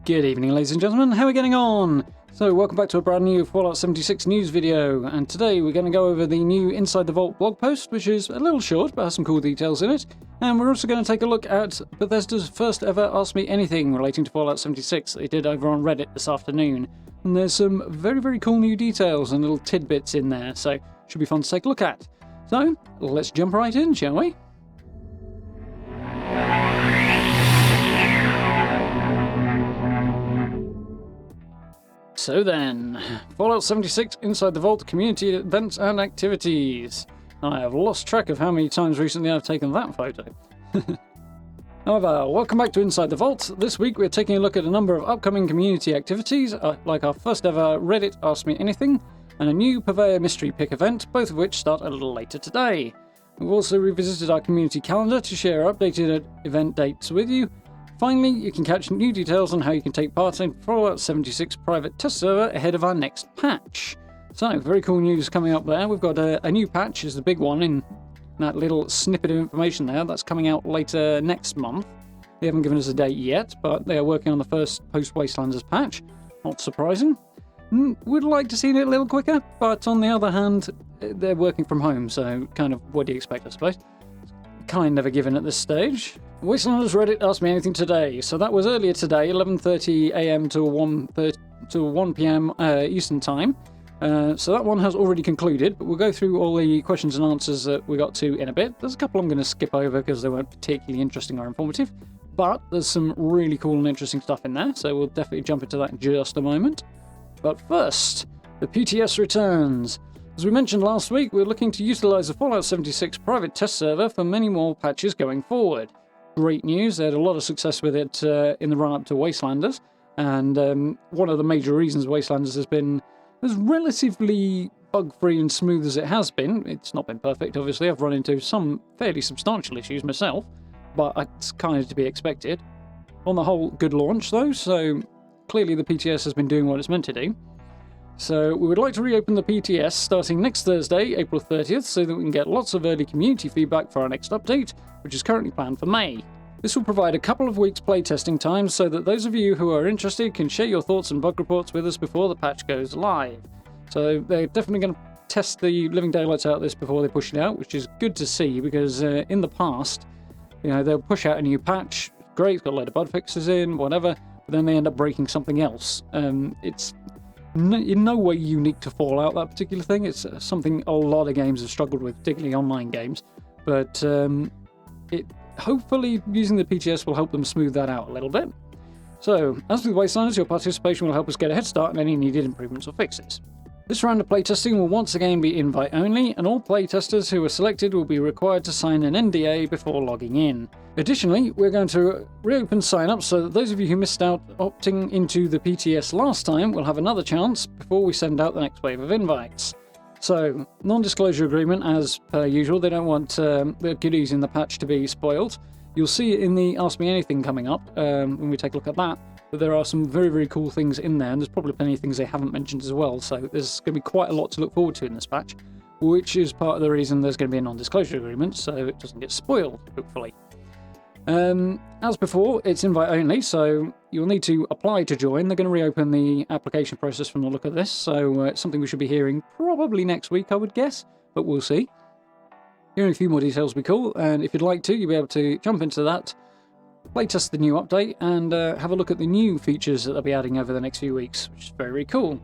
Good evening, ladies and gentlemen, how are we getting on? So, welcome back to a brand new Fallout 76 news video, and today we're going to go over the new Inside the Vault blog post, which is a little short, but has some cool details in it, and we're also going to take a look at Bethesda's first ever Ask Me Anything relating to Fallout 76 that they did over on Reddit this afternoon. And there's some very cool new details and little tidbits in there, so should be fun to take a look at. So, let's jump right in, shall we? So then, Fallout 76 Inside the Vault community events and activities. I have lost track of how many times recently I've taken that photo. However, welcome back to Inside the Vault. This week we're taking a look at a number of upcoming community activities, like our first ever Reddit Ask Me Anything, and a new Purveyor Mystery Pick event, both of which start a little later today. We've also revisited our community calendar to share updated event dates with you. Finally, you can catch new details on how you can take part in Fallout 76 private test server ahead of our next patch. So, very cool news coming up there. We've got a new patch, is the big one in that little snippet of information there. That's coming out later next month. They haven't given us a date yet, but they are working on the first post-Wastelanders patch. Not surprising. Would like to see it a little quicker, but on the other hand, they're working from home, so kind of what do you expect, I suppose? Kind of a given at this stage. Wastelanders Reddit Asked Me Anything today. So that was earlier today, 11:30 a.m. to 1 p.m. Eastern Time. So that one has already concluded, but we'll go through all the questions and answers that we got to in a bit. There's a couple I'm going to skip over because they weren't particularly interesting or informative, but there's some really cool and interesting stuff in there, so we'll definitely jump into that in just a moment. But first, the Pts Returns. As we mentioned last week, we're looking to utilize the Fallout 76 private test server for many more patches going forward. Great news, they had a lot of success with it in the run-up to Wastelanders, and one of the major reasons Wastelanders has been as relatively bug-free and smooth as it has been. It's not been perfect, obviously. I've run into some fairly substantial issues myself, but it's kind of to be expected. On the whole, good launch though, so clearly the PTS has been doing what it's meant to do. So we would like to reopen the PTS starting next Thursday, April 30th, so that we can get lots of early community feedback for our next update, which is currently planned for May. This will provide a couple of weeks playtesting time so that those of you who are interested can share your thoughts and bug reports with us before the patch goes live. So they're definitely going to test the living daylights out of this before they push it out, which is good to see because in the past, they'll push out a new patch, great, it's got a load of bug fixes in, whatever, but then they end up breaking something else. It's in no way unique to Fallout, that particular thing. It's something a lot of games have struggled with, particularly online games. But hopefully using the PTS will help them smooth that out a little bit. So, as with Wastelanders, your participation will help us get a head start on any needed improvements or fixes. This round of playtesting will once again be invite only, and all playtesters who are selected will be required to sign an NDA before logging in. Additionally, we're going to reopen sign-ups so that those of you who missed out opting into the PTS last time will have another chance before we send out the next wave of invites. So, non-disclosure agreement as per usual. They don't want the goodies in the patch to be spoiled. You'll see it in the Ask Me Anything coming up when we take a look at that. But there are some very cool things in there, and there's probably plenty of things they haven't mentioned as well. So there's going to be quite a lot to look forward to in this patch, which is part of the reason there's going to be a non-disclosure agreement, so it doesn't get spoiled, hopefully. As before, it's invite only, so you'll need to apply to join. They're going to reopen the application process from the look of this, so it's something we should be hearing probably next week, I would guess, but we'll see. Hearing a few more details would be cool, and if you'd like to, you'll be able to jump into that, playtest the new update, and have a look at the new features that they'll be adding over the next few weeks, which is very cool.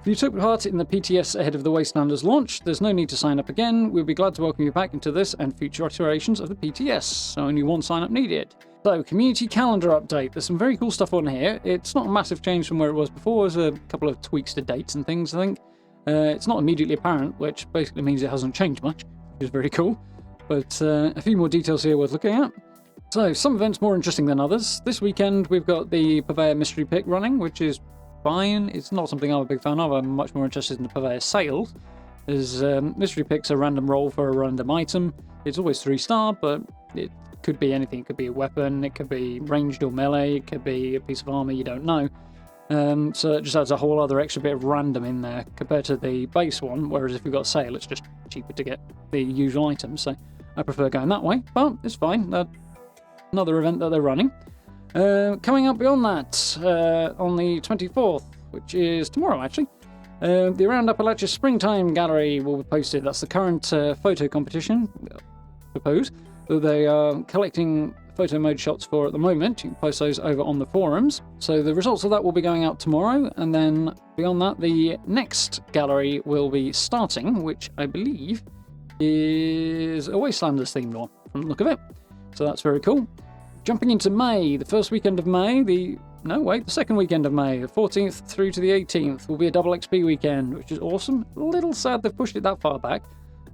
If you took part in the PTS ahead of the Wastelanders launch, there's no need to sign up again. We'll be glad to welcome you back into this and future iterations of the PTS, so only one sign up needed. So, community calendar update. There's some very cool stuff on here. It's not a massive change from where it was before. There's a couple of tweaks to dates and things, I think. It's not immediately apparent, which basically means it hasn't changed much, which is very cool. But a few more details here worth looking at. So, some events more interesting than others. This weekend we've got the Purveyor Mystery Pick running, which is fine. It's not something I'm a big fan of. I'm much more interested in the Purveyor Sales. There's Mystery Pick's a random roll for a random item. It's always 3-star, but it could be anything. It could be a weapon, it could be ranged or melee, it could be a piece of armor, you don't know. So it just adds a whole other extra bit of random in there compared to the base one, whereas if you've got sale, it's just cheaper to get the usual items. So I prefer going that way, but it's fine. Another event that they're running. Coming up beyond that, on the 24th, which is tomorrow actually, the Around Appalachia Springtime Gallery will be posted. That's the current photo competition, I suppose, that they are collecting photo mode shots for at the moment. You can post those over on the forums. So the results of that will be going out tomorrow, and then beyond that, the next gallery will be starting, which I believe is a Wastelanders themed one, from the look of it. So that's very cool. Jumping into May, the first weekend of May, the second weekend of May, the 14th through to the 18th, will be a double XP weekend, which is awesome. A little sad they've pushed it that far back.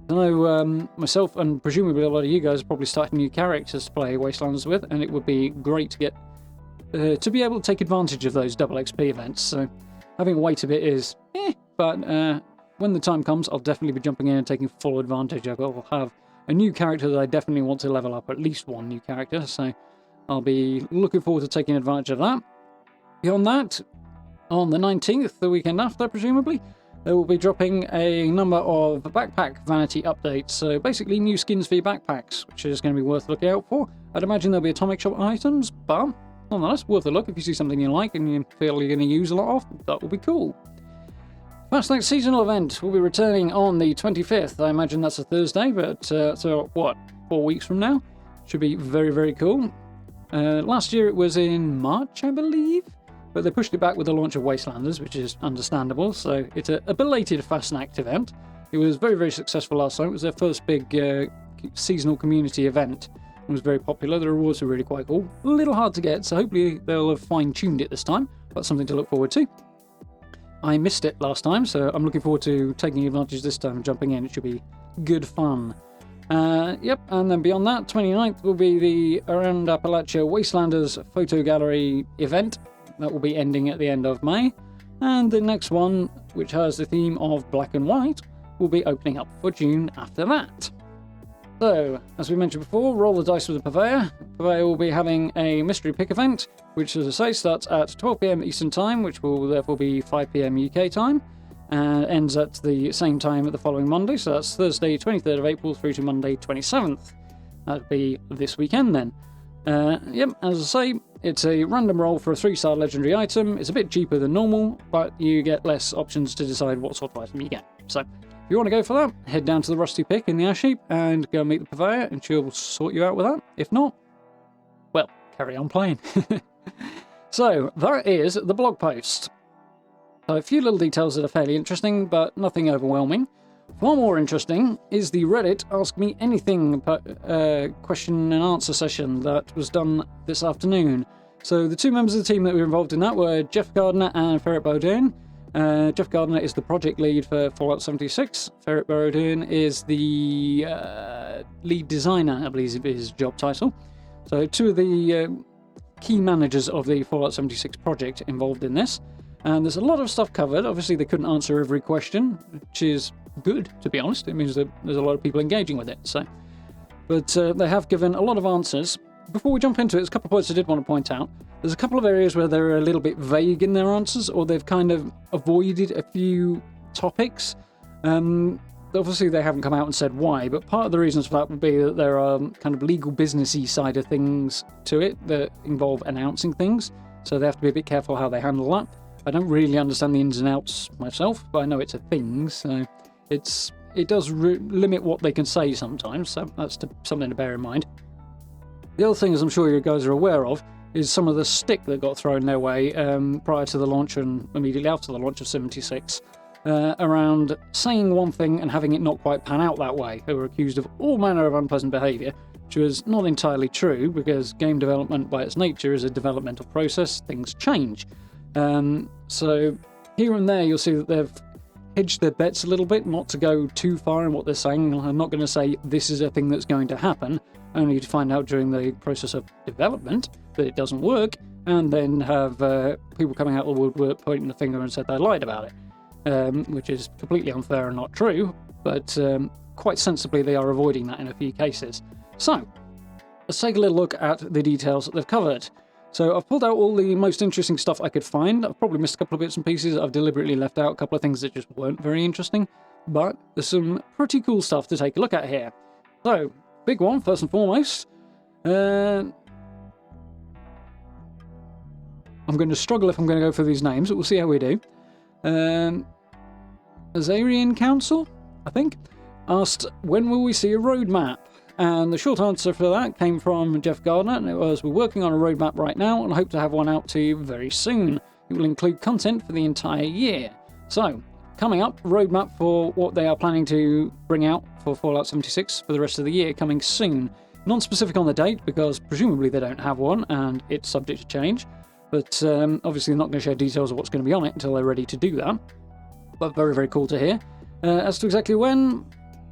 I know myself and presumably a lot of you guys are probably starting new characters to play Wastelanders with, and it would be great to get to be able to take advantage of those double XP events. So having to wait a bit is but when the time comes, I'll definitely be jumping in and taking full advantage. I'll have a new character that I definitely want to level up, at least one new character, so I'll be looking forward to taking advantage of that. Beyond that, on the 19th, the weekend after, presumably, they will be dropping a number of backpack vanity updates. So basically new skins for your backpacks, which is going to be worth looking out for. I'd imagine there'll be atomic shop items, but nonetheless, worth a look if you see something you like and you feel you're going to use a lot of. That will be cool. Fastlight seasonal event will be returning on the 25th. I imagine that's a Thursday, but so what, 4 weeks from now? Should be very, very cool. Last year it was in March, I believe. But they pushed it back with the launch of Wastelanders, which is understandable. So it's a belated Fastnact event. It was very, very successful last time. It was their first big seasonal community event. It was very popular. The rewards were really quite cool. A little hard to get, so hopefully they'll have fine-tuned it this time. That's something to look forward to. I missed it last time, so I'm looking forward to taking advantage this time and jumping in. It should be good fun. Yep, and then beyond that, 29th will be the Around Appalachia Wastelanders Photo Gallery event. That will be ending at the end of May. And the next one, which has the theme of black and white, will be opening up for June after that. So, as we mentioned before, roll the dice with the Purveyor. Purveyor will be having a mystery pick event, which, as I say, starts at 12 PM Eastern Time, which will therefore be 5 PM UK time, and ends at the same time at the following Monday. So that's Thursday, 23rd of April through to Monday, 27th. That'll be this weekend then. Yep, as I say, it's a random roll for a 3-star legendary item. It's a bit cheaper than normal, but you get less options to decide what sort of item you get. So, if you want to go for that, head down to the Rusty Pick in the Ash Heap and go meet the Purveyor, and she'll sort you out with that. If not, well, carry on playing. So, that is the blog post. A few little details that are fairly interesting, but nothing overwhelming. Far more interesting is the Reddit Ask Me Anything question and answer session that was done this afternoon. So the two members of the team that were involved in that were Jeff Gardner and Ferret Bodine. Jeff Gardner is the project lead for Fallout 76. Ferret Bodine is the lead designer, I believe is his job title. So two of the key managers of the Fallout 76 project involved in this. And there's a lot of stuff covered. Obviously, they couldn't answer every question, which is good, to be honest. It means that there's a lot of people engaging with it. So, but they have given a lot of answers. Before we jump into it, there's a couple of points I did want to point out. There's a couple of areas where they're a little bit vague in their answers, or they've kind of avoided a few topics. Obviously, they haven't come out and said why, but part of the reasons for that would be that there are kind of legal businessy side of things to it that involve announcing things. So they have to be a bit careful how they handle that. I don't really understand the ins and outs myself, but I know it's a thing, so it does limit what they can say sometimes, so that's something to bear in mind. The other thing, as I'm sure you guys are aware of, is some of the stick that got thrown their way prior to the launch and immediately after the launch of 76, around saying one thing and having it not quite pan out that way. They were accused of all manner of unpleasant behaviour, which was not entirely true, because game development by its nature is a developmental process. Things change. So here and there you'll see that they've hedged their bets a little bit, not to go too far in what they're saying. I'm not going to say this is a thing that's going to happen, only to find out during the process of development that it doesn't work, and then have people coming out of the woodwork pointing the finger and said they lied about it, which is completely unfair and not true, but quite sensibly they are avoiding that in a few cases. So, let's take a little look at the details that they've covered. So I've pulled out all the most interesting stuff I could find. I've probably missed a couple of bits and pieces. I've deliberately left out a couple of things that just weren't very interesting. But there's some pretty cool stuff to take a look at here. So, big one, first and foremost. I'm going to struggle if I'm going to go for these names, but we'll see how we do. Azarian Council, I think, asked, when will we see a roadmap? And the short answer for that came from Jeff Gardner, and it was, we're working on a roadmap right now and hope to have one out to you very soon. It will include content for the entire year. So, coming up, roadmap for what they are planning to bring out for Fallout 76 for the rest of the year coming soon. Non-specific on the date, because presumably they don't have one, and it's subject to change. But obviously they're not going to share details of what's going to be on it until they're ready to do that. But very, very cool to hear. As to exactly when,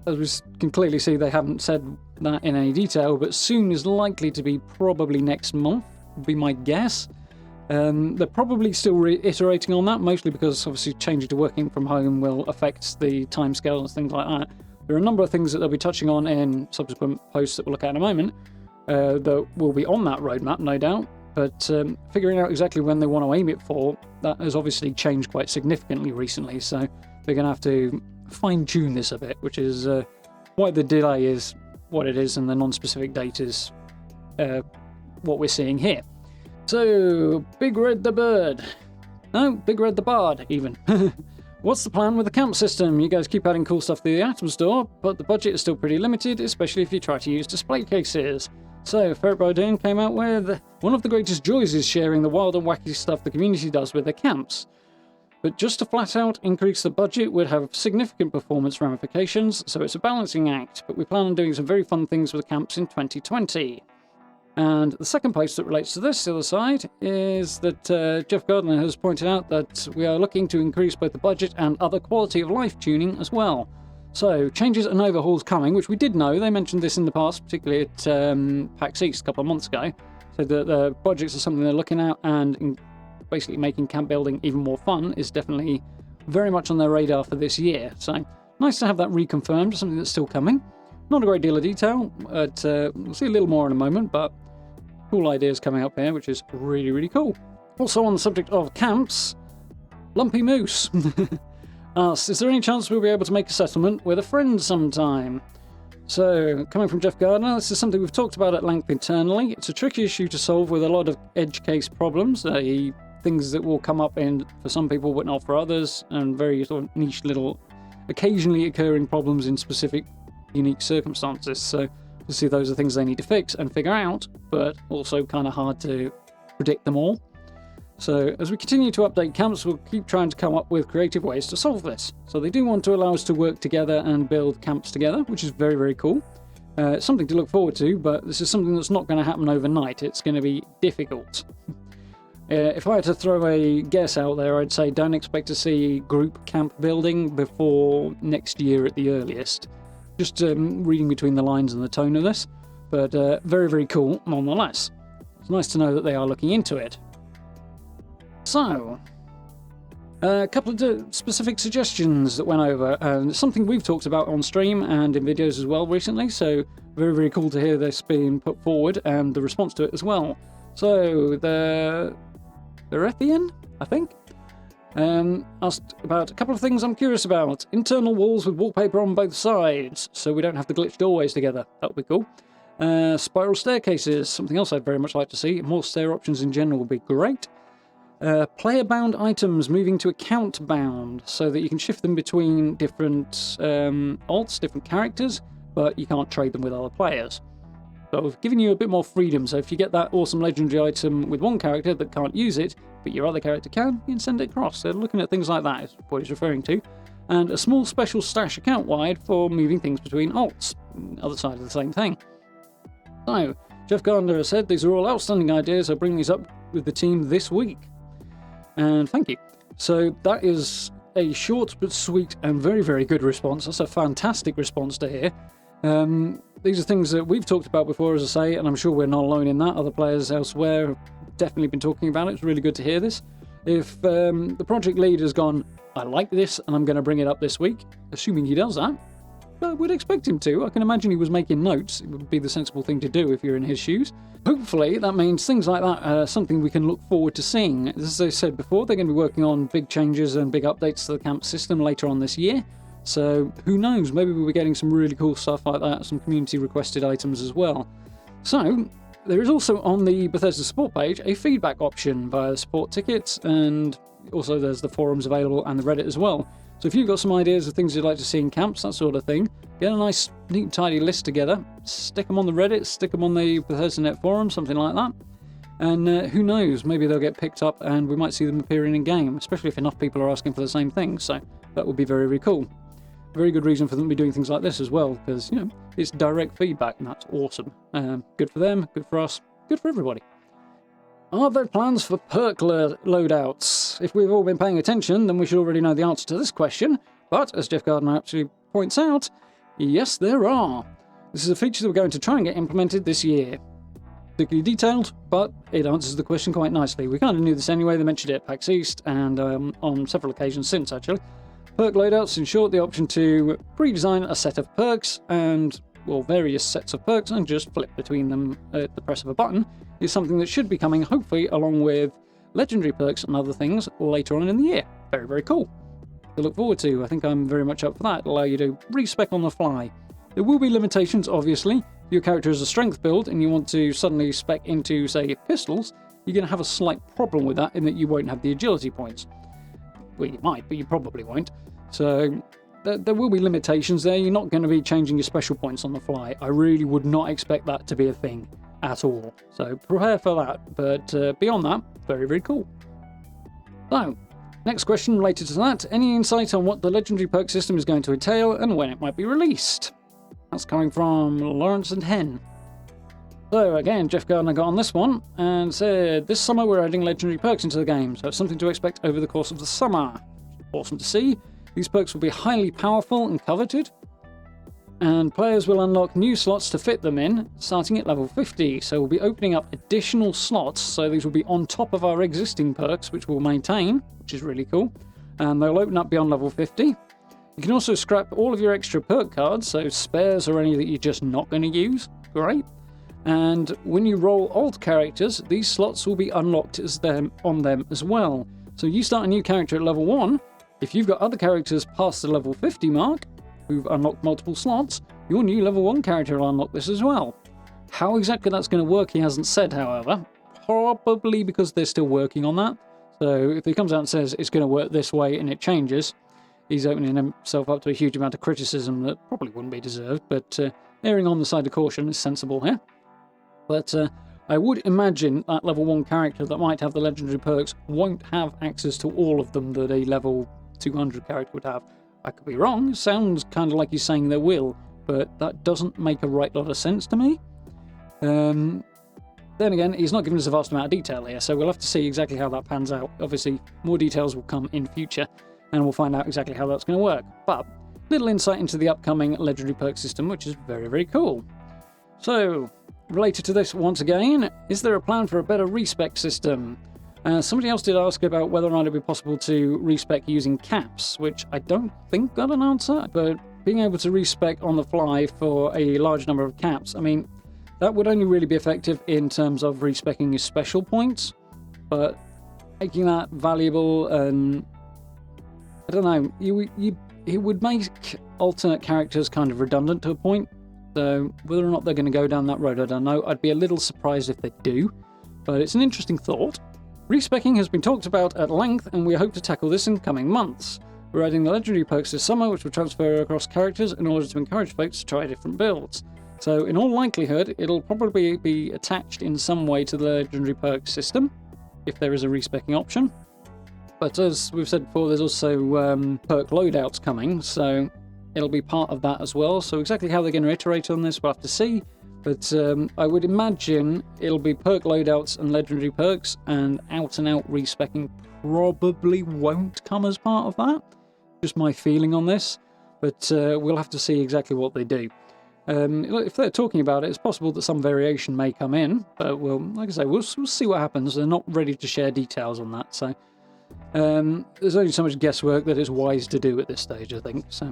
as we can clearly see, they haven't said that in any detail, but soon is likely to be probably next month, would be my guess. They're probably still reiterating on that, mostly because obviously changing to working from home will affect the timescales and things like that. There are a number of things that they'll be touching on in subsequent posts that we'll look at in a moment that will be on that roadmap, no doubt. But figuring out exactly when they want to aim it for, that has obviously changed quite significantly recently, so they're going to have to fine-tune this a bit, which is why the delay is what it is and the non-specific date is what we're seeing here. So, Big Red the Bird. No, Big Red the Bard, even. What's the plan with the camp system? You guys keep adding cool stuff to the item store, but the budget is still pretty limited, especially if you try to use display cases. So, Ferret Bodine came out with, one of the greatest joys is sharing the wild and wacky stuff the community does with their camps. But just to flat out increase the budget would have significant performance ramifications, so it's a balancing act, but we plan on doing some very fun things with the camps in 2020. And the second post that relates to this, the other side, is that Jeff Gardner has pointed out that we are looking to increase both the budget and other quality of life tuning as well. So, changes and overhauls coming, which we did know. They mentioned this in the past, particularly at PAX East a couple of months ago. So the budgets are something they're looking at, and basically making camp building even more fun is definitely very much on their radar for this year. So, nice to have that reconfirmed, something that's still coming. Not a great deal of detail, but we'll see a little more in a moment, but cool ideas coming up here, which is really, really cool. Also on the subject of camps, Lumpy Moose asks, is there any chance we'll be able to make a settlement with a friend sometime? So, coming from Jeff Gardner, this is something we've talked about at length internally. It's a tricky issue to solve with a lot of edge case problems, things that will come up in for some people but not for others, and very sort of niche little, occasionally occurring problems in specific, unique circumstances. So, obviously those are things they need to fix and figure out, but also kind of hard to predict them all. So as we continue to update camps, we'll keep trying to come up with creative ways to solve this. So they do want to allow us to work together and build camps together, which is very, very cool. It's something to look forward to, but this is something that's not going to happen overnight. It's going to be difficult. If I had to throw a guess out there, I'd say don't expect to see group camp building before next year at the earliest. Just reading between the lines and the tone of this, but very, very cool nonetheless. It's nice to know that they are looking into it. So, a couple of specific suggestions that went over, and something we've talked about on stream and in videos as well recently, so very, very cool to hear this being put forward and the response to it as well. So, the Berethian, I think, asked about a couple of things I'm curious about. Internal walls with wallpaper on both sides, so we don't have the glitched doorways together. That would be cool. Spiral staircases, something else I'd very much like to see. More stair options in general would be great. Player-bound items moving to account-bound, so that you can shift them between different alts, different characters, but you can't trade them with other players. So I've given you a bit more freedom, so if you get that awesome legendary item with one character that can't use it, but your other character can, you can send it across. So looking at things like that is what he's referring to. And a small special stash account-wide for moving things between alts, other side of the same thing. So, Jeff Gardner has said these are all outstanding ideas. I'll bring these up with the team this week. And thank you. So that is a short but sweet and very, very good response. That's a fantastic response to hear. These are things that we've talked about before, as I say, and I'm sure we're not alone in that. Other players elsewhere have definitely been talking about it. It's really good to hear this. If the project lead has gone, I like this, and I'm going to bring it up this week, assuming he does that, I would expect him to. I can imagine he was making notes. It would be the sensible thing to do if you're in his shoes. Hopefully, that means things like that are something we can look forward to seeing. As I said before, they're going to be working on big changes and big updates to the camp system later on this year. So, who knows? Maybe we'll be getting some really cool stuff like that, some community-requested items as well. So, there is also on the Bethesda support page a feedback option via support tickets, and also there's the forums available and the Reddit as well. So if you've got some ideas of things you'd like to see in camps, that sort of thing, get a nice, neat, tidy list together, stick them on the Reddit, stick them on the Bethesda Net forum, something like that. And who knows, maybe they'll get picked up and we might see them appearing in game, especially if enough people are asking for the same thing. So that would be very, very cool. Very good reason for them to be doing things like this as well, because, you know, it's direct feedback and that's awesome. Good for them, good for us, good for everybody. Are there plans for perk loadouts? If we've all been paying attention, then we should already know the answer to this question. But, as Jeff Gardner actually points out, yes, there are. This is a feature that we're going to try and get implemented this year. Particularly detailed, but it answers the question quite nicely. We kind of knew this anyway. They mentioned it at PAX East and on several occasions since, actually. Perk loadouts, in short, the option to pre-design a set of perks and, well, various sets of perks and just flip between them at the press of a button, is something that should be coming, hopefully, along with legendary perks and other things later on in the year. Very, very cool. To look forward to. I think I'm very much up for that. It'll allow you to respec on the fly. There will be limitations, obviously. If your character is a strength build and you want to suddenly spec into, say, pistols, you're going to have a slight problem with that in that you won't have the agility points. Well, you might, but you probably won't. So there will be limitations there. You're not going to be changing your special points on the fly. I really would not expect that to be a thing at all. So prepare for that. But beyond that, very, very cool. So, next question related to that. Any insight on what the legendary perk system is going to entail and when it might be released? That's coming from Lawrence and Hen. So again, Jeff Gardner got on this one and said, this summer we're adding legendary perks into the game, so it's something to expect over the course of the summer. Awesome to see. These perks will be highly powerful and coveted, and players will unlock new slots to fit them in, starting at level 50. So we'll be opening up additional slots, so these will be on top of our existing perks, which we'll maintain, which is really cool. And they'll open up beyond level 50. You can also scrap all of your extra perk cards, so spares or any that you're just not going to use. Great. And when you roll alt characters, these slots will be unlocked on them as well. So you start a new character at level 1. If you've got other characters past the level 50 mark, who've unlocked multiple slots, your new level 1 character will unlock this as well. How exactly that's going to work, he hasn't said, however. Probably because they're still working on that. So if he comes out and says it's going to work this way and it changes, he's opening himself up to a huge amount of criticism that probably wouldn't be deserved, but erring on the side of caution is sensible here. But I would imagine that level 1 character that might have the legendary perks won't have access to all of them that a level 200 character would have. I could be wrong. It sounds kind of like he's saying they will, but that doesn't make a right lot of sense to me. Then again, he's not giving us a vast amount of detail here, so we'll have to see exactly how that pans out. Obviously, more details will come in future, and we'll find out exactly how that's going to work. But little insight into the upcoming legendary perk system, which is very, very cool. So, related to this once again, is there a plan for a better respec system? Somebody else did ask about whether or not it'd be possible to respec using caps, which I don't think got an answer, but being able to respec on the fly for a large number of caps, I mean, that would only really be effective in terms of respecing your special points, but making that valuable and I don't know, it would make alternate characters kind of redundant to a point. So whether or not they're going to go down that road, I don't know. I'd be a little surprised if they do, but it's an interesting thought. Respecking has been talked about at length, and we hope to tackle this in coming months. We're adding the legendary perks this summer, which will transfer across characters in order to encourage folks to try different builds. So in all likelihood, it'll probably be attached in some way to the legendary perk system, if there is a respecking option. But as we've said before, there's also perk loadouts coming, so it'll be part of that as well. So exactly how they're going to iterate on this, we'll have to see. But I would imagine it'll be perk loadouts and legendary perks, and out-and-out respecking probably won't come as part of that. Just my feeling on this. But we'll have to see exactly what they do. If they're talking about it, it's possible that some variation may come in. But we'll, like I say, we'll see what happens. They're not ready to share details on that. So there's only so much guesswork that it's wise to do at this stage, I think. So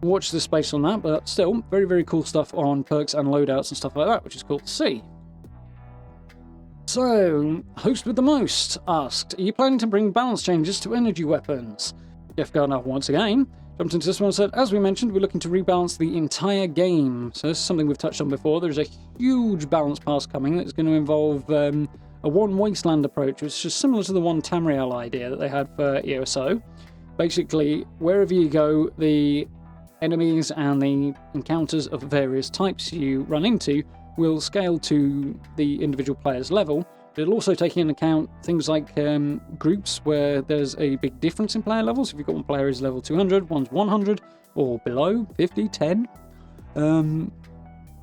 watch the space on that, but still, very, very cool stuff on perks and loadouts and stuff like that, which is cool to see. So, Host with the Most asked, are you planning to bring balance changes to energy weapons? Jeff Gardner once again Jumped into this one and said, as we mentioned, we're looking to rebalance the entire game. So this is something we've touched on before. There's a huge balance pass coming that's going to involve a one wasteland approach, which is similar to the one Tamriel idea that they had for EOSO. Basically, wherever you go, the enemies and the encounters of various types you run into will scale to the individual player's level. It'll also take into account things like groups where there's a big difference in player levels. If you've got one player who's level 200, one's 100, or below, 50, 10,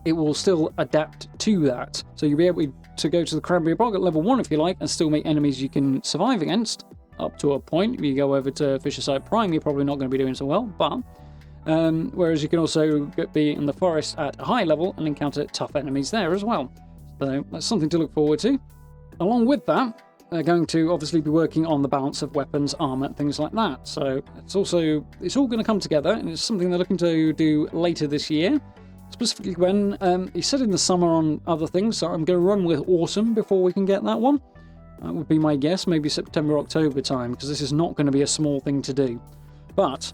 it will still adapt to that. So you'll be able to go to the Cranberry Bog at level 1 if you like, and still meet enemies you can survive against, up to a point. If you go over to Fisherside Prime, you're probably not going to be doing so well, but whereas you can also be in the forest at a high level and encounter tough enemies there as well. So that's something to look forward to. Along with that, they're going to obviously be working on the balance of weapons, armor, things like that. So it's all going to come together, and it's something they're looking to do later this year. Specifically when he said in the summer on other things, so I'm going to run with autumn before we can get that one. That would be my guess, maybe September, October time, because this is not going to be a small thing to do. But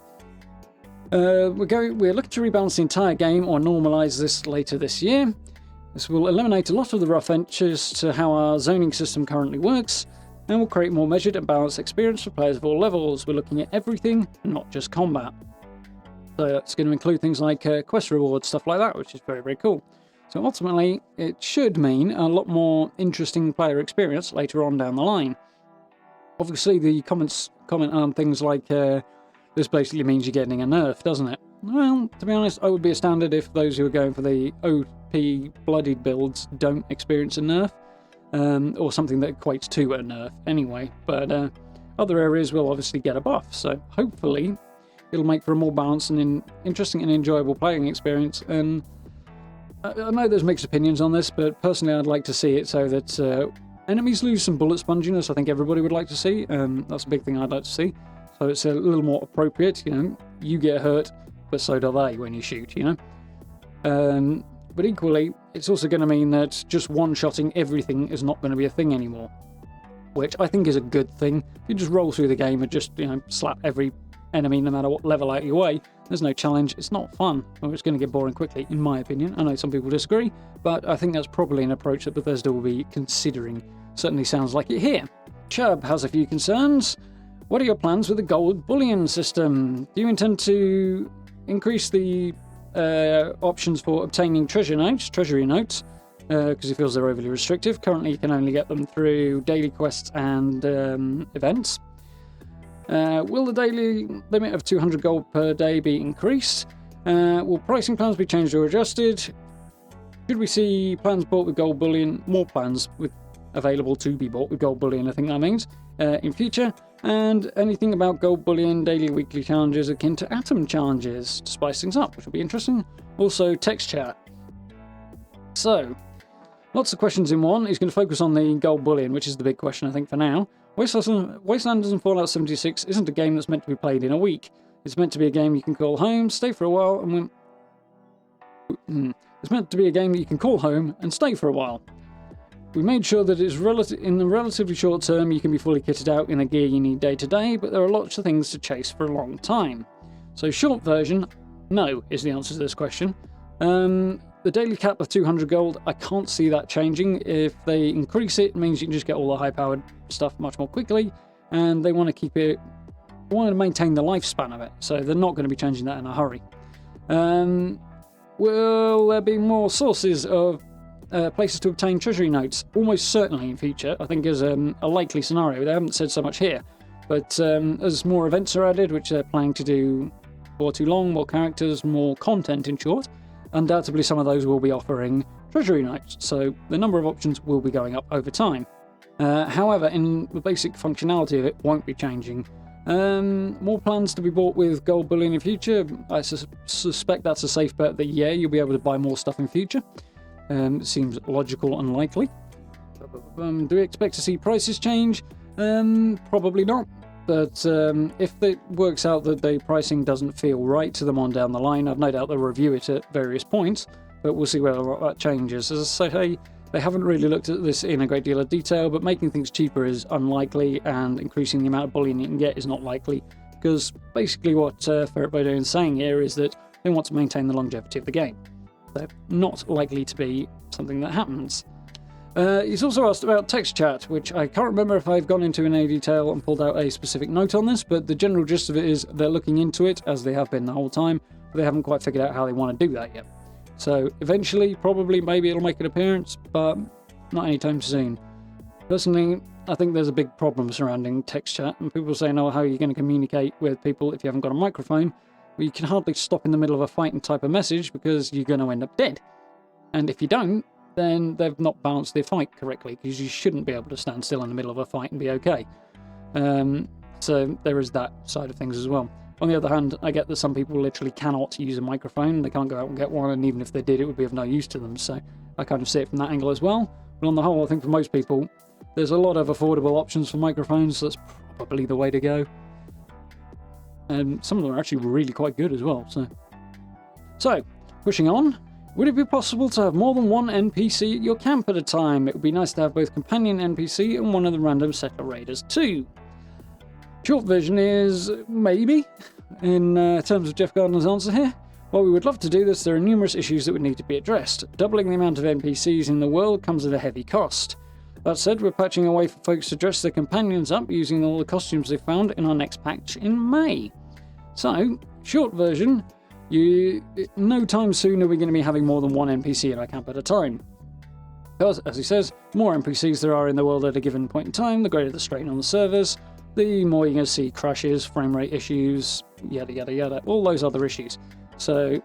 we're looking to rebalance the entire game or normalize this later this year. This will eliminate a lot of the rough edges to how our zoning system currently works, and will create more measured and balanced experience for players of all levels. We're looking at everything, not just combat. So it's going to include things like quest rewards, stuff like that, which is very, very cool. So ultimately, it should mean a lot more interesting player experience later on down the line. Obviously, the comment on things like this basically means you're getting a nerf, doesn't it? Well, to be honest, I would be astounded if those who are going for the OP bloodied builds don't experience a nerf, or something that equates to a nerf anyway. But other areas will obviously get a buff, so hopefully it'll make for a more balanced and interesting and enjoyable playing experience. And I know there's mixed opinions on this, but personally I'd like to see it so that enemies lose some bullet sponginess. I think everybody would like to see. That's a big thing I'd like to see. So it's a little more appropriate, you get hurt, but so do they when you shoot, But equally, it's also going to mean that just one-shotting everything is not going to be a thing anymore, which I think is a good thing. If you just roll through the game and just, slap every enemy no matter what level out your way, there's no challenge, it's not fun, or it's going to get boring quickly, in my opinion. I know some people disagree, but I think that's probably an approach that Bethesda will be considering. Certainly sounds like it here. Chubb has a few concerns. What are your plans with the gold bullion system? Do you intend to increase the options for obtaining treasury notes, because he feels they're overly restrictive? Currently you can only get them through daily quests and events. Will the daily limit of 200 gold per day be increased? Will pricing plans be changed or adjusted? Should we see plans bought with gold bullion, more plans available to be bought with gold bullion, I think that means, in future? And anything about gold bullion, daily, weekly challenges akin to atom challenges to spice things up, which will be interesting. Also, text chat. So, lots of questions in one. He's going to focus on the gold bullion, which is the big question, I think, for now. Wastelanders and Fallout 76 isn't a game that's meant to be played in a week. It's meant to be a game you can call home, stay for a while, and It's meant to be a game that you can call home and stay for a while. We made sure that it's in the relatively short term you can be fully kitted out in the gear you need day to day, but there are lots of things to chase for a long time. So short version, no, is the answer to this question. The daily cap of 200 gold, I can't see that changing. If they increase it, it means you can just get all the high-powered stuff much more quickly, and they want to keep it, they want to maintain the lifespan of it, so they're not going to be changing that in a hurry. Will there be more sources of places to obtain treasury notes? Almost certainly in future, I think is a likely scenario. They haven't said so much here, but as more events are added, which they're planning to do before too long, more characters, more content in short, undoubtedly some of those will be offering treasury notes, so the number of options will be going up over time. However, in the basic functionality of it won't be changing. More plans to be bought with gold bullion in future. I suspect that's a safe bet that yeah, you'll be able to buy more stuff in future. Seems logical and likely. Do we expect to see prices change? Probably not. But if it works out that the pricing doesn't feel right to them on down the line, I've no doubt they'll review it at various points, but we'll see whether that changes. As I say, they haven't really looked at this in a great deal of detail, but making things cheaper is unlikely, and increasing the amount of bullion you can get is not likely, because basically what Ferret is saying here is that they want to maintain the longevity of the game. So not likely to be something that happens. He's also asked about text chat, which I can't remember if I've gone into in any detail and pulled out a specific note on this, but the general gist of it is they're looking into it, as they have been the whole time, but they haven't quite figured out how they want to do that yet. So eventually, probably, maybe it'll make an appearance, but not anytime soon. Personally, I think there's a big problem surrounding text chat, and people saying, oh, how are you going to communicate with people if you haven't got a microphone? Well, you can hardly stop in the middle of a fight and type a message because you're going to end up dead. And if you don't, then they've not balanced their fight correctly, because you shouldn't be able to stand still in the middle of a fight and be okay. So there is that side of things as well. On the other hand, I get that some people literally cannot use a microphone. They can't go out and get one, and even if they did, it would be of no use to them. So I kind of see it from that angle as well. But on the whole, I think for most people, there's a lot of affordable options for microphones, so that's probably the way to go. And some of them are actually really quite good as well. So pushing on. Would it be possible to have more than one NPC at your camp at a time? It would be nice to have both companion NPC and one of the random settler raiders too. Short version is maybe, in terms of Jeff Gardner's answer here. While we would love to do this, there are numerous issues that would need to be addressed. Doubling the amount of NPCs in the world comes at a heavy cost. That said, we're patching a way for folks to dress their companions up using all the costumes they found in our next patch in May. So, short version, no time soon are we going to be having more than one NPC in our camp at a time. Because, as he says, the more NPCs there are in the world at a given point in time, the greater the strain on the servers, the more you're going to see crashes, frame rate issues, yada yada yada, all those other issues. So,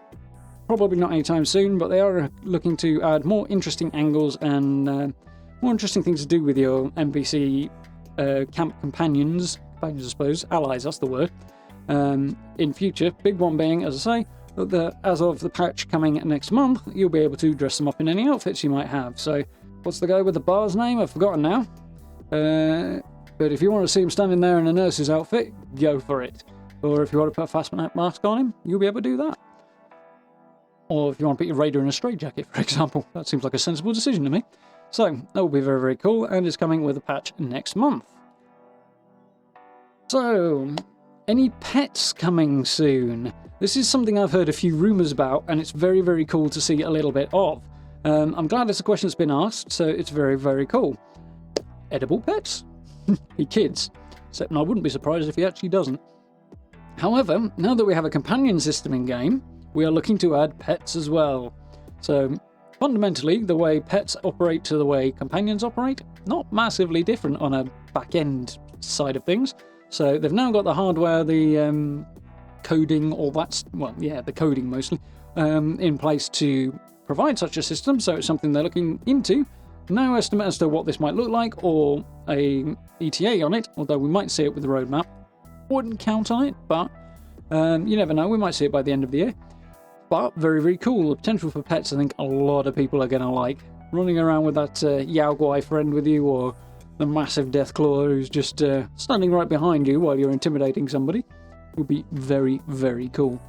probably not anytime soon, but they are looking to add more interesting angles and more interesting things to do with your NPC camp companions, I suppose, allies, that's the word, in future. Big one being, as I say, that as of the patch coming next month, you'll be able to dress them up in any outfits you might have. So, what's the guy with the bar's name? I've forgotten now. But if you want to see him standing there in a nurse's outfit, go for it. Or if you want to put a fast mask on him, you'll be able to do that. Or if you want to put your raider in a straitjacket, for example. That seems like a sensible decision to me. So, that will be very, very cool, and it's coming with a patch next month. So, any pets coming soon? This is something I've heard a few rumours about, and it's very, very cool to see a little bit of. I'm glad it's a question that's been asked, so it's very, very cool. Edible pets? He kids. Except I wouldn't be surprised if he actually doesn't. However, now that we have a companion system in-game, we are looking to add pets as well. So, fundamentally, the way pets operate to the way companions operate, not massively different on a back-end side of things. So they've now got the hardware, the coding, all that, well, yeah, the coding mostly, in place to provide such a system. So it's something they're looking into. No estimate as to what this might look like or a ETA on it, although we might see it with the roadmap. Wouldn't count on it, but you never know, we might see it by the end of the year. But very, very cool. The potential for pets, I think a lot of people are going to like. Running around with that Yao Guai friend with you, or the massive Deathclaw who's just standing right behind you while you're intimidating somebody, would be very, very cool.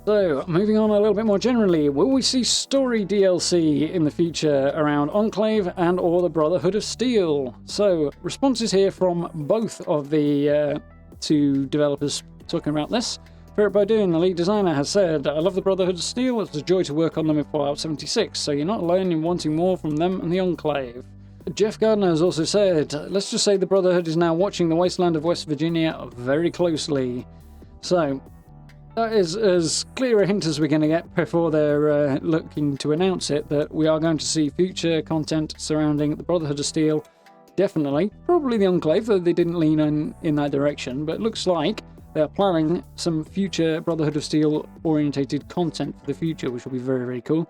So, moving on a little bit more generally, will we see story DLC in the future around Enclave and or the Brotherhood of Steel? So, responses here from both of the two developers talking about this. Ferret Bowdoin, the lead designer, has said, I love the Brotherhood of Steel, it's a joy to work on them in Fallout 76, so you're not alone in wanting more from them and the Enclave. Jeff Gardner has also said, let's just say the Brotherhood is now watching the wasteland of West Virginia very closely. So, that is as clear a hint as we're going to get before they're looking to announce it, that we are going to see future content surrounding the Brotherhood of Steel. Definitely. Probably the Enclave, though they didn't lean in that direction, but it looks like they're planning some future Brotherhood of Steel orientated content for the future, which will be very, very cool.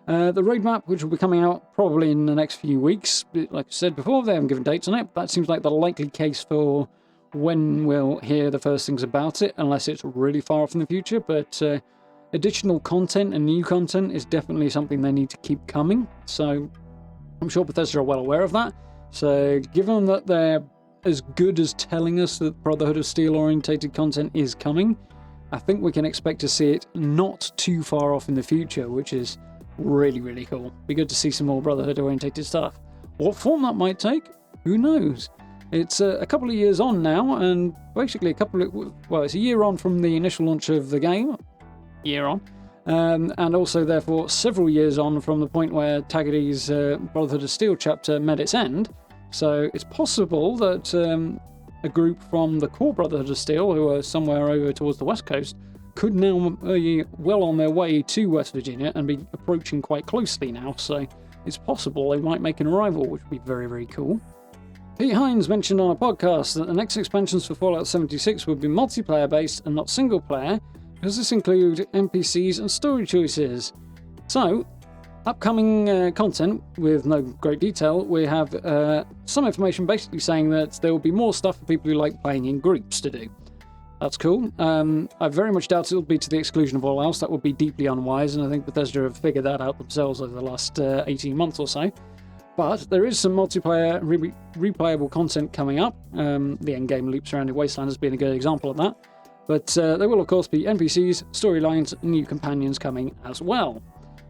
The roadmap, which will be coming out probably in the next few weeks, like I said before, they haven't given dates on it, but that seems like the likely case for when we'll hear the first things about it, unless it's really far off in the future. But additional content and new content is definitely something they need to keep coming, so I'm sure Bethesda are well aware of that. So given that they're as good as telling us that Brotherhood of Steel orientated content is coming, I think we can expect to see it not too far off in the future, which is really, really cool. Be good to see some more Brotherhood orientated stuff. What form that might take, who knows? It's a couple of years on now, and basically it's a year on from the initial launch of the game. Year on. And also, therefore, several years on from the point where Taggart Brotherhood of Steel chapter met its end. So it's possible that a group from the core Brotherhood of Steel, who are somewhere over towards the west coast, could now be well on their way to West Virginia and be approaching quite closely now. So it's possible they might make an arrival, which would be very, very cool. Pete Hines mentioned on a podcast that the next expansions for Fallout 76 would be multiplayer based and not single player, because this includes NPCs and story choices. So, upcoming content with no great detail, we have some information basically saying that there will be more stuff for people who like playing in groups to do. That's cool. I very much doubt it will be to the exclusion of all else. That would be deeply unwise, and I think Bethesda have figured that out themselves over the last 18 months or so. But there is some multiplayer replayable content coming up. The endgame loop surrounding Wastelanders being a good example of that. But there will, of course, be NPCs, storylines, and new companions coming as well.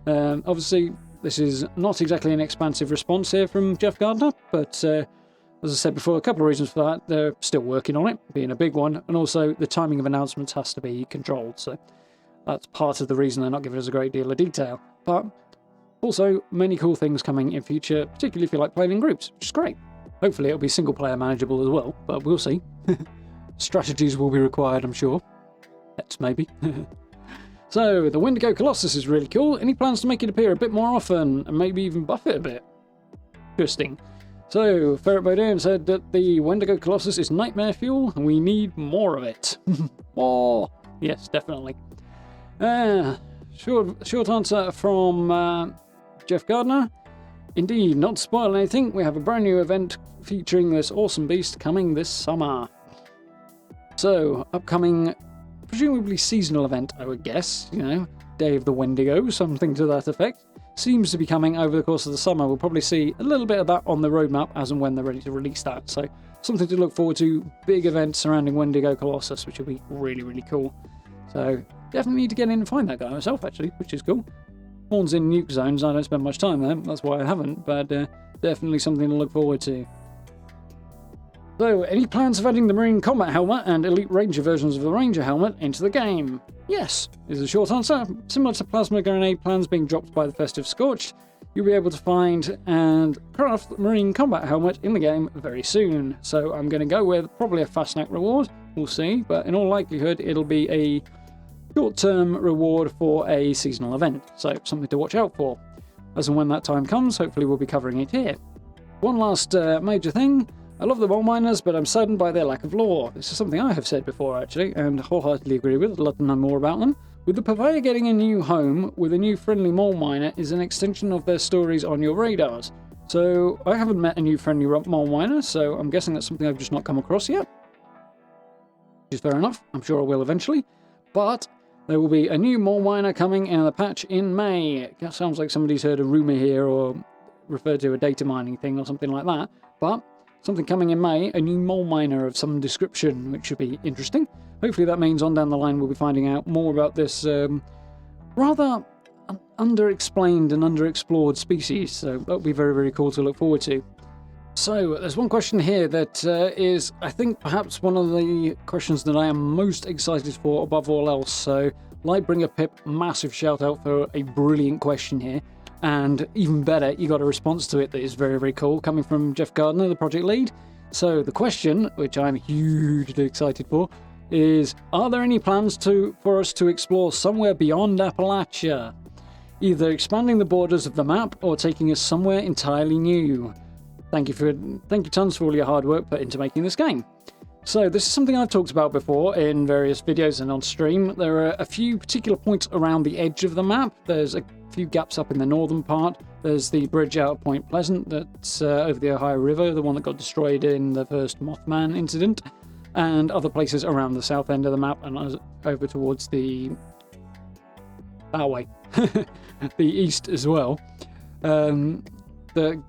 Obviously, this is not exactly an expansive response here from Jeff Gardner, but as I said before, a couple of reasons for that. They're still working on it, being a big one, and also the timing of announcements has to be controlled, so that's part of the reason they're not giving us a great deal of detail. But also, many cool things coming in future, particularly if you like playing in groups, which is great. Hopefully it'll be single-player manageable as well, but we'll see. Strategies will be required, I'm sure. Pets, maybe. So, the Windigo Colossus is really cool. Any plans to make it appear a bit more often, and maybe even buff it a bit? Interesting. So, Ferret Bodine said that the Wendigo Colossus is nightmare fuel, and we need more of it. More! Yes, definitely. Short answer from Jeff Gardner. Indeed, not to spoil anything, we have a brand new event featuring this awesome beast coming this summer. So, upcoming, presumably seasonal event, I would guess, Day of the Wendigo, something to that effect, seems to be coming over the course of the summer. We'll probably see a little bit of that on the roadmap as and when they're ready to release that. So, something to look forward to, big events surrounding Wendigo Colossus, which will be really, really cool. So, definitely need to get in and find that guy myself, actually, which is cool. Spawn's in nuke zones, I don't spend much time there, that's why I haven't, but definitely something to look forward to. So, any plans of adding the Marine Combat Helmet and Elite Ranger versions of the Ranger Helmet into the game? Yes, is the short answer. Similar to plasma grenade plans being dropped by the Festive Scorched, you'll be able to find and craft the Marine Combat Helmet in the game very soon. So I'm going to go with probably a fast snack reward, we'll see, but in all likelihood it'll be a short-term reward for a seasonal event, so something to watch out for. As and when that time comes, hopefully we'll be covering it here. One last major thing. I love the mole miners, but I'm saddened by their lack of lore. This is something I have said before, actually, and wholeheartedly agree with. I'd love to know more about them. With the Purveyor getting a new home with a new friendly mole miner is an extension of their stories on your radars. So I haven't met a new friendly mole miner, so I'm guessing that's something I've just not come across yet. Which is fair enough. I'm sure I will eventually. But there will be a new mole miner coming in the patch in May. That sounds like somebody's heard a rumour here or referred to a data mining thing or something like that. But something coming in May, a new mole miner of some description, which should be interesting. Hopefully that means on down the line we'll be finding out more about this rather underexplained and underexplored species. So that'll be very, very cool to look forward to. So there's one question here that is, I think, perhaps one of the questions that I am most excited for above all else. So Lightbringer Pip, massive shout out for a brilliant question here. And even better, you got a response to it that is very, very cool, coming from Jeff Gardner, the project lead. So the question, which I'm hugely excited for, is, are there any plans for us to explore somewhere beyond Appalachia? Either expanding the borders of the map or taking us somewhere entirely new. Thank you tons for all your hard work put into making this game. So this is something I've talked about before in various videos and on stream. There are a few particular points around the edge of the map. There's a few gaps up in the northern part. There's the bridge out of Point Pleasant that's over the Ohio River, the one that got destroyed in the first Mothman incident, and other places around the south end of the map and over towards that way, the east as well. That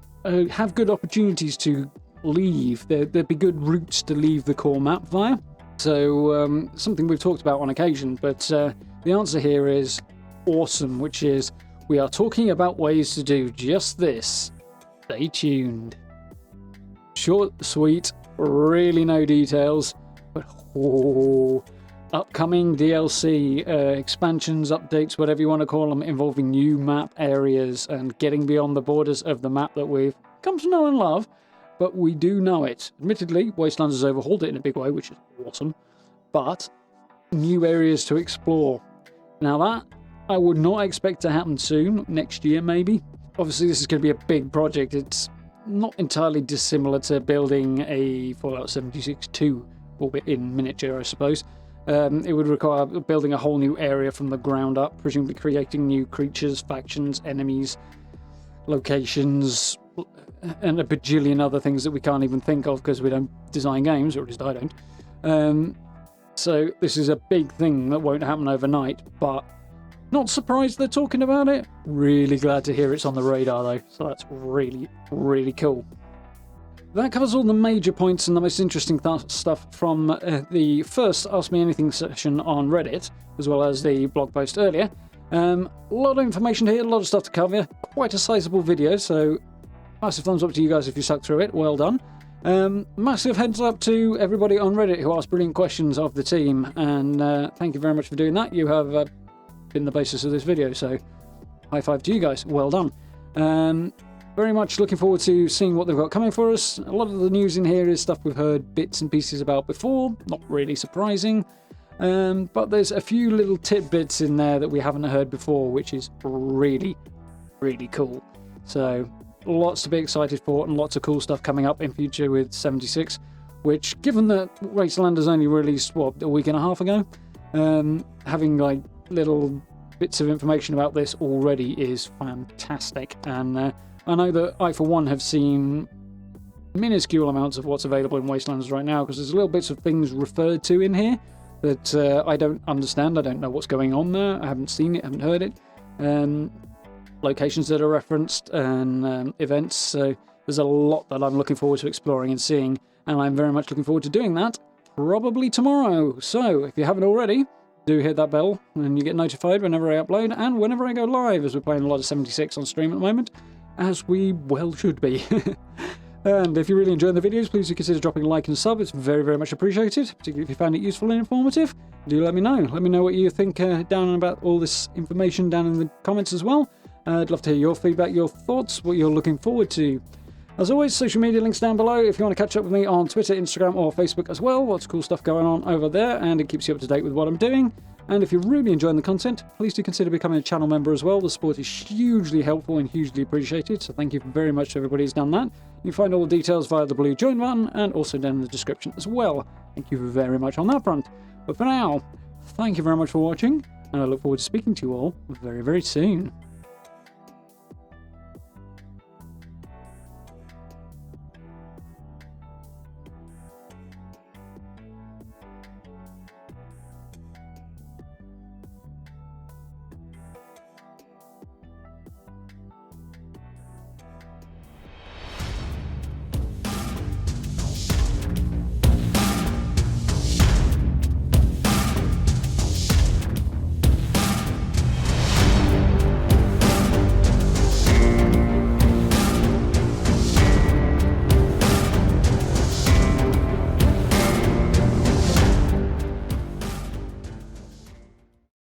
have good opportunities to leave. There'd be good routes to leave the core map via. So something we've talked about on occasion, but the answer here is awesome, which is we are talking about ways to do just this. Stay tuned. Short, sweet, really no details, but upcoming DLC, expansions, updates, whatever you want to call them, involving new map areas and getting beyond the borders of the map that we've come to know and love, but we do know it. Admittedly, Wastelanders has overhauled it in a big way, which is awesome, but new areas to explore. Now that I would not expect to happen soon, next year maybe. Obviously this is going to be a big project. It's not entirely dissimilar to building a Fallout 76 2, albeit in miniature, I suppose. It would require building a whole new area from the ground up, presumably creating new creatures, factions, enemies, locations, and a bajillion other things that we can't even think of because we don't design games, or at least I don't. So this is a big thing that won't happen overnight, but not surprised they're talking about it. Really glad to hear it's on the radar though, so that's really, really cool. That covers all the major points and the most interesting stuff from the first Ask Me Anything session on Reddit, as well as the blog post earlier. A lot of information here, a lot of stuff to cover. Quite a sizable video, so massive thumbs up to you guys if you stuck through it. Well done. Massive heads up to everybody on Reddit who asked brilliant questions of the team, and thank you very much for doing that. You have been the basis of this video, so high five to you guys. Well done. Very much looking forward to seeing what they've got coming for us. A lot of the news in here is stuff we've heard bits and pieces about before, not really surprising. But there's a few little tidbits in there that we haven't heard before, which is really, really cool. So lots to be excited for and lots of cool stuff coming up in future with 76, which, given that Wastelanders only released, what, a week and a half ago, having like little bits of information about this already is fantastic. And I know that I, for one, have seen minuscule amounts of what's available in Wastelanders right now, because there's little bits of things referred to in here that I don't understand. I don't know what's going on there. I haven't seen it, haven't heard it. Locations that are referenced and events. So there's a lot that I'm looking forward to exploring and seeing, and I'm very much looking forward to doing that probably tomorrow. So if you haven't already, do hit that bell and you get notified whenever I upload and whenever I go live, as we're playing a lot of 76 on stream at the moment, as we well should be. And if you're really enjoying the videos, please do consider dropping a like and sub. It's very, very much appreciated, particularly if you found it useful and informative. Do let me know. Let me know what you think down about all this information down in the comments as well. I'd love to hear your feedback, your thoughts, what you're looking forward to. As always, social media links down below if you want to catch up with me on Twitter, Instagram or Facebook as well. Lots of cool stuff going on over there, and it keeps you up to date with what I'm doing. And if you're really enjoying the content, please do consider becoming a channel member as well. The support is hugely helpful and hugely appreciated, so thank you very much to everybody who's done that. You can find all the details via the blue join button and also down in the description as well. Thank you very much on that front. But for now, thank you very much for watching, and I look forward to speaking to you all very, very soon.